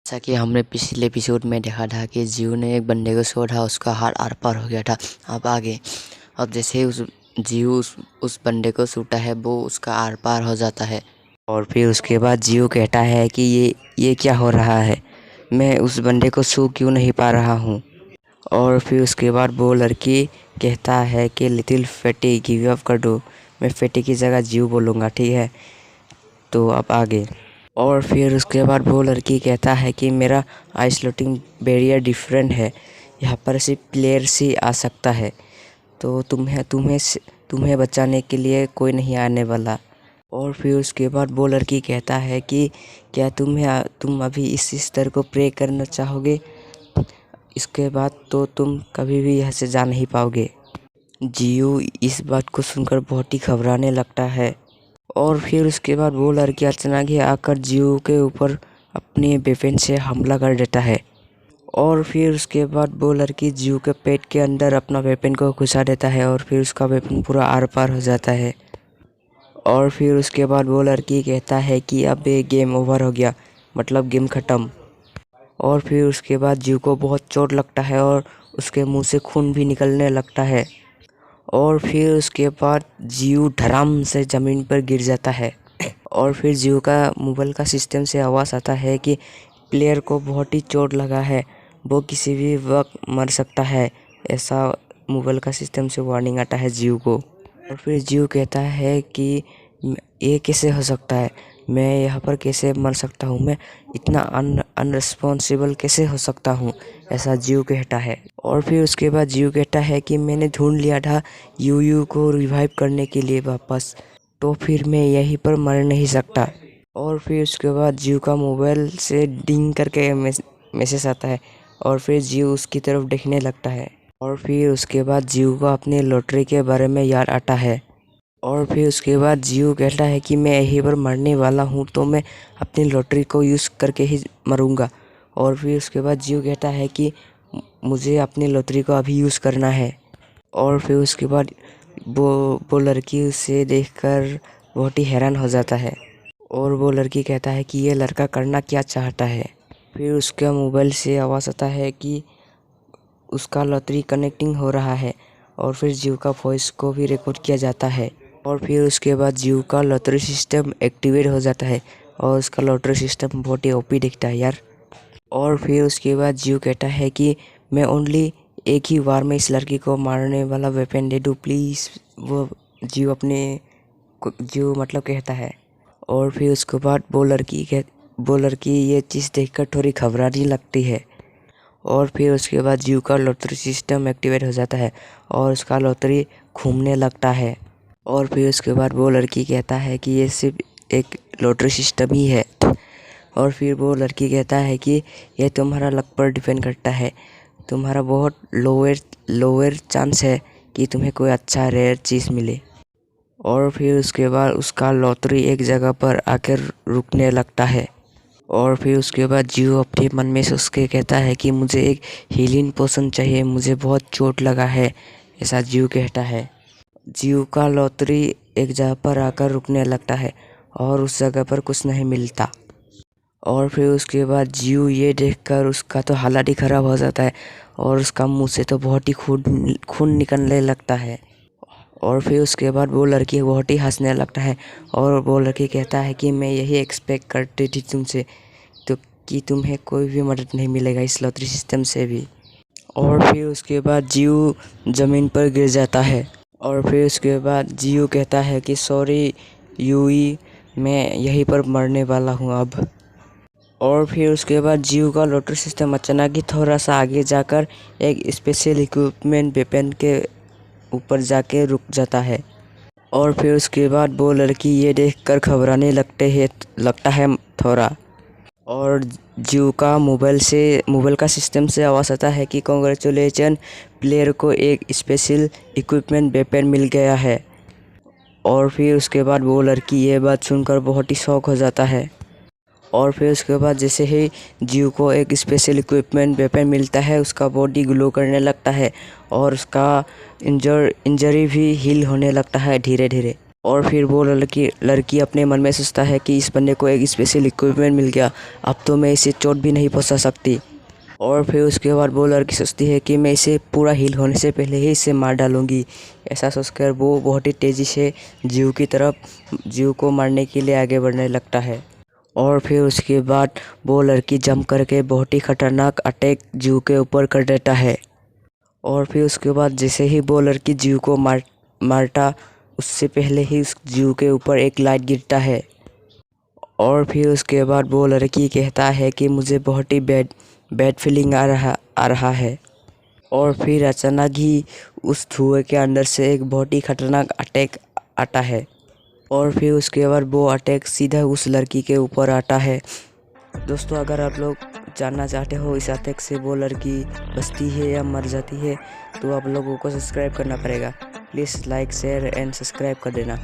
जैसा कि हमने पिछले एपिसोड में देखा था कि जियो ने एक बंदे को छुआ था, उसका हाथ आर पार हो गया था। अब जैसे ही जियो उस बंदे को छूता है वो उसका आर पार हो जाता है। और फिर उसके बाद जियो कहता है कि ये क्या हो रहा है, मैं उस बंदे को छू क्यों नहीं पा रहा हूँ। और फिर उसके बाद वो लड़की कहता है कि लिटिल फैटी गिव अप कर दो, मैं फैटी की जगह जियो बोलूँगा, ठीक है। तो अब आगे। और फिर उसके बाद वो लड़की कहता है कि मेरा आइसोलेटिंग बैरियर डिफरेंट है, यहाँ पर सिर्फ प्लेयर से आ सकता है, तो तुम्हें बचाने के लिए कोई नहीं आने वाला। और फिर उसके बाद वो लड़की कहता है कि क्या तुम अभी इस स्तर को प्रे करना चाहोगे, इसके बाद तो तुम कभी भी यहाँ से जा नहीं पाओगे। जियो इस बात को सुनकर बहुत ही घबराने लगता है। और फिर उसके बाद वो लड़की अचानक ही आकर जियो के ऊपर अपने वेपन से हमला कर देता है। और फिर उसके बाद वो लड़की जियो के पेट के अंदर अपना वेपन को घुसा देता है और फिर उसका वेपन पूरा आर पार हो जाता है। और फिर उसके बाद वो लड़की कहता है कि अब ये गेम ओवर हो गया, मतलब गेम ख़त्म। और फिर उसके बाद जियो को बहुत चोट लगता है और उसके मुंह से खून भी निकलने लगता है। और फिर उसके बाद जियो धड़ाम से ज़मीन पर गिर जाता है। और फिर जियो का मोबाइल का सिस्टम से आवाज़ आता है कि प्लेयर को बहुत ही चोट लगा है, वो किसी भी वक्त मर सकता है, ऐसा मोबाइल का सिस्टम से वार्निंग आता है जियो को। और फिर जियो कहता है कि ये कैसे हो सकता है, मैं यहाँ पर कैसे मर सकता हूँ, मैं इतना अनरिस्पॉन्सिबल कैसे हो सकता हूँ, ऐसा जियो कहता है। और फिर उसके बाद जियो कहता है कि मैंने ढूंढ लिया था यू को रिवाइव करने के लिए वापस, तो फिर मैं यहीं पर मर नहीं सकता। और फिर उसके बाद जियो का मोबाइल से डिंग करके मैसेज आता है और फिर जियो उसकी तरफ देखने लगता है। और फिर उसके बाद जियो को अपनी लॉटरी के बारे में याद आता है। और फिर उसके बाद जियो कहता है कि मैं यहीं पर मरने वाला हूँ, तो मैं अपनी लॉटरी को यूज़ करके ही मरूँगा। और फिर उसके बाद जियो कहता है कि मुझे अपनी लॉटरी को अभी यूज़ करना है। और फिर उसके बाद वो लड़की उसे देखकर बहुत ही हैरान हो जाता है। और वो लड़की कहता है कि ये लड़का करना क्या चाहता है। फिर उसका मोबाइल से आवाज़ आता है कि उसका लॉटरी कनेक्टिंग हो रहा है। और फिर जियो का वॉइस को भी रिकॉर्ड किया जाता है। और फिर उसके बाद जियो का लॉटरी सिस्टम एक्टिवेट हो जाता है और उसका लॉटरी सिस्टम बहुत ही ओपी दिखता है यार। और फिर उसके बाद जियो कहता है कि मैं ओनली एक ही बार में इस लड़की को मारने वाला वेपन दे दूँ प्लीज़, वो जियो मतलब कहता है। और फिर उसके बाद वो लड़की ये चीज़ देखकर थोड़ी घबराने लगती है। और फिर उसके बाद जियो का लॉटरी सिस्टम एक्टिवेट हो जाता है और उसका लॉटरी घूमने लगता है। और फिर उसके बाद वो लड़की कहता है कि ये सिर्फ एक लॉटरी सिस्टम ही है। और फिर वो लड़की कहता है कि यह तुम्हारा लक पर डिपेंड करता है, तुम्हारा बहुत लोअर चांस है कि तुम्हें कोई अच्छा रेयर चीज़ मिले। और फिर उसके बाद उसका लॉटरी एक जगह पर आकर रुकने लगता है। और फिर उसके बाद जियो अपने मन में सोच के कहता है कि मुझे एक हीलिंग पोशन चाहिए, मुझे बहुत चोट लगा है, ऐसा जियो कहता है। जियो का लॉटरी एक जगह पर आकर रुकने लगता है और उस जगह पर कुछ नहीं मिलता। और फिर उसके बाद जियो ये देखकर उसका तो हालत ही ख़राब हो जाता है और उसका मुंह से तो बहुत ही खून निकलने लगता है। और फिर उसके बाद वो लड़की बहुत ही हंसने लगता है और वो लड़की कहता है कि मैं यही एक्सपेक्ट करती थी तुमसे, तो कि तुम्हें कोई भी मदद नहीं मिलेगा इस लॉटरी सिस्टम से भी। और फिर उसके बाद जियो ज़मीन पर गिर जाता है। और फिर उसके बाद जियो कहता है कि सॉरी यूई, मैं यहीं पर मरने वाला हूँ अब। और फिर उसके बाद जियो का लॉटरी सिस्टम अचानक ही थोड़ा सा आगे जाकर एक स्पेशल इक्विपमेंट वेपन के ऊपर जाके रुक जाता है। और फिर उसके बाद वो लड़की ये देखकर घबराने लगता है थोड़ा। और जियो का मोबाइल का सिस्टम से आवाज़ आता है कि कॉन्ग्रेचुलेसन, प्लेयर को एक स्पेशल इक्विपमेंट वेपन मिल गया है। और फिर उसके बाद वो लड़की ये बात सुनकर बहुत ही शॉक हो जाता है। और फिर उसके बाद जैसे ही जियो को एक स्पेशल इक्विपमेंट वेपन मिलता है, उसका बॉडी ग्लो करने लगता है और उसका इंजरी भी हील होने लगता है धीरे धीरे। और फिर वो लड़की अपने मन में सोचता है कि इस बंदे को एक स्पेशल इक्विपमेंट मिल गया, अब तो मैं इसे चोट भी नहीं पहुंचा सकती। और फिर उसके बाद वो लड़की सोचती है कि मैं इसे पूरा हील होने से पहले ही इसे मार डालूंगी। ऐसा सोचकर वो बहुत ही तेज़ी से जीव को मारने के लिए आगे बढ़ने लगता है। और फिर उसके बाद वो लड़की जंप करके बहुत ही खतरनाक अटैक जीव के ऊपर कर देता है। और फिर उसके बाद जैसे ही वो लड़की जीव को मारता उससे पहले ही उस जीव के ऊपर एक लाइट गिरता है। और फिर उसके बाद वो लड़की कहता है कि मुझे बहुत ही बैड फीलिंग आ रहा है। और फिर अचानक ही उस धुएं के अंदर से एक बहुत ही खतरनाक अटैक आता है। और फिर उसके बाद वो अटैक सीधा उस लड़की के ऊपर आता है। दोस्तों, अगर आप लोग जानना चाहते हो इस अटैक से वो लड़की बचती है या मर जाती है, तो आप लोगों को सब्सक्राइब करना पड़ेगा। Please like share and subscribe कर देना।